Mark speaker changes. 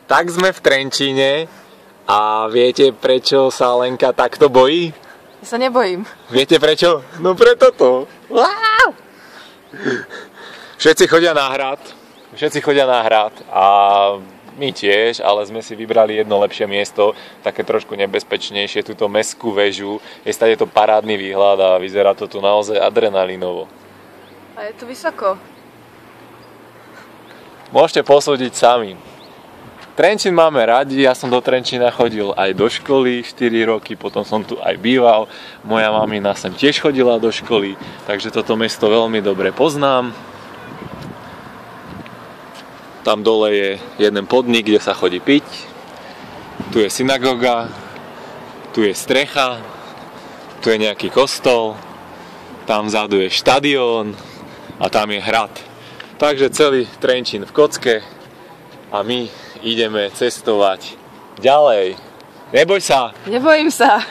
Speaker 1: Tak sme v Trenčíne a viete, prečo sa Lenka takto bojí?
Speaker 2: Ja sa nebojím.
Speaker 1: Viete prečo? No preto to. Všetci chodia na hrad a my tiež, ale sme si vybrali jedno lepšie miesto, také trošku nebezpečnejšie, túto mestskú väžu. Je stade to parádny výhľad a vyzerá to tu naozaj adrenalínovo.
Speaker 2: A je tu vysoko.
Speaker 1: Môžete posúdiť sami. Trenčín máme radi, ja som do Trenčína chodil aj do školy 4 roky, potom som tu aj býval. Moja mamina sem tiež chodila do školy, takže toto mesto veľmi dobre poznám. Tam dole je jeden podnik, kde sa chodí piť. Tu je synagóga, tu je strecha, tu je nejaký kostol, tam vzadu je štadión a tam je hrad. Takže celý Trenčín v kocke a my ideme cestovať ďalej. Neboj sa!
Speaker 2: Nebojím sa.